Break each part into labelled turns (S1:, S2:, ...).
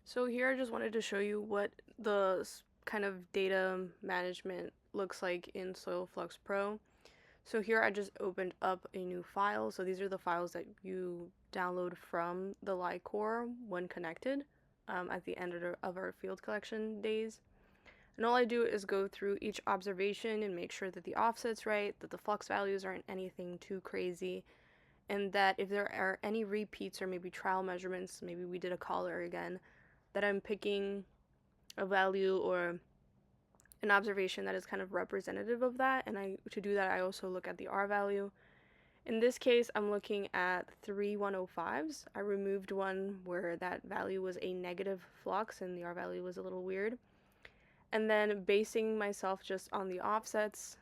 S1: So here I just wanted to show you what the kind of data management looks like in SoilFluxPro. So here I just opened up a new file. So these are the files that you download from the LiCore when connected at the end of our field collection days. And all I do is go through each observation and make sure that the offset's right, that the flux values aren't anything too crazy, and that if there are any repeats or maybe trial measurements, maybe we did a collar again, that I'm picking a value or an observation that is kind of representative of that. And to do that, I also look at the R value. In this case, I'm looking at 3 105s. I removed one where that value was a negative flux and the R value was a little weird. And then basing myself just on the offsets,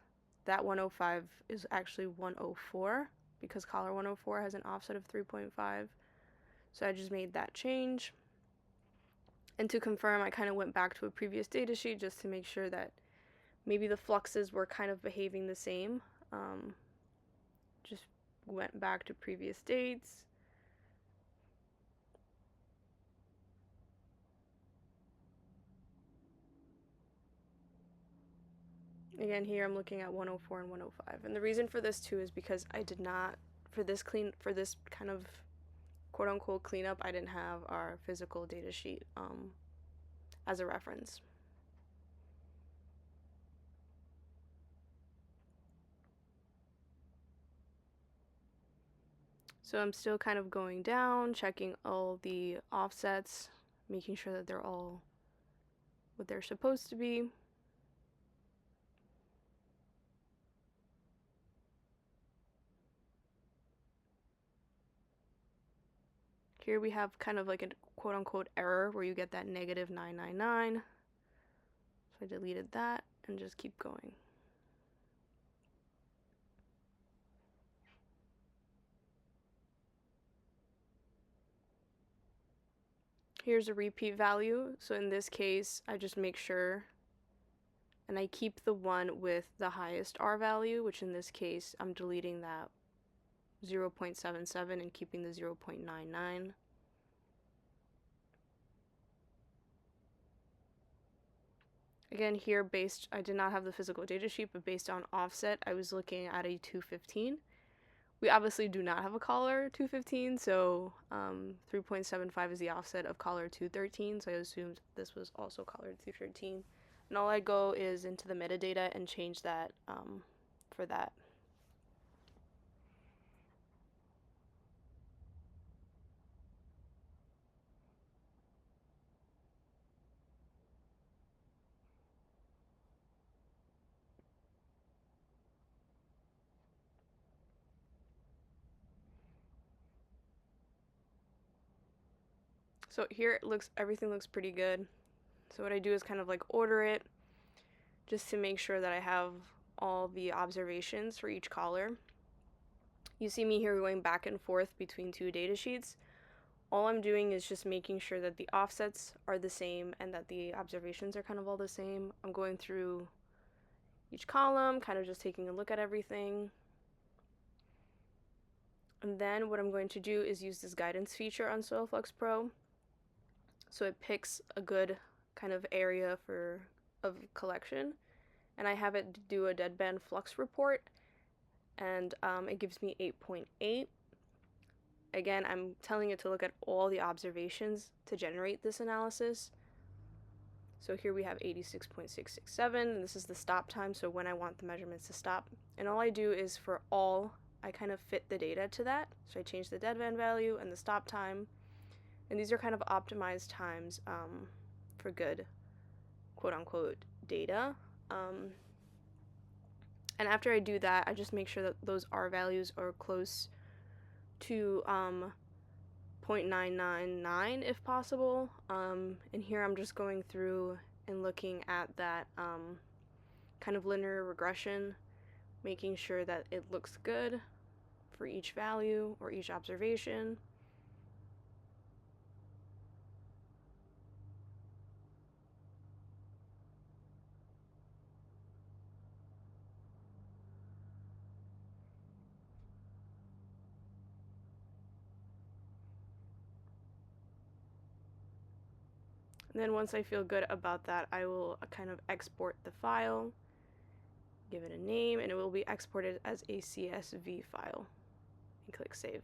S1: that 105 is actually 104 because collar 104 has an offset of 3.5. So I just made that change. And to confirm, I kind of went back to a previous data sheet just to make sure that maybe the fluxes were kind of behaving the same. Just went back to previous dates. Again, here I'm looking at 104 and 105. And the reason for this too is because I did not, for this kind of quote unquote cleanup, I didn't have our physical data sheet as a reference. So I'm still kind of going down, checking all the offsets, making sure that they're all what they're supposed to be. Here we have kind of like a quote unquote error where you get that negative 999. So I deleted that and just keep going. Here's a repeat value. So in this case, I just make sure and I keep the one with the highest R value, which in this case, I'm deleting that 0.77 and keeping the 0.99. Again, here I did not have the physical data sheet, but based on offset, I was looking at a 215. We obviously do not have a collar 215, so 3.75 is the offset of collar 213, so I assumed this was also collar 213. And all I go is into the metadata and change that for that. So here everything looks pretty good. So what I do is kind of like order it just to make sure that I have all the observations for each collar. You see me here going back and forth between two data sheets. All I'm doing is just making sure that the offsets are the same and that the observations are kind of all the same. I'm going through each column, kind of just taking a look at everything. And then what I'm going to do is use this guidance feature on SoilFluxPro. So it picks a good kind of area of collection, and I have it do a deadband flux report, and it gives me 8.8. Again, I'm telling it to look at all the observations to generate this analysis. So here we have 86.667, and this is the stop time, so when I want the measurements to stop. And all I do is for all, I kind of fit the data to that. So I change the deadband value and the stop time. And these are kind of optimized times for good, quote-unquote, data. And after I do that, I just make sure that those R values are close to 0.999 if possible. And here I'm just going through and looking at that kind of linear regression, making sure that it looks good for each value or each observation. And then once I feel good about that, I will kind of export the file, give it a name, and it will be exported as a CSV file. And click save.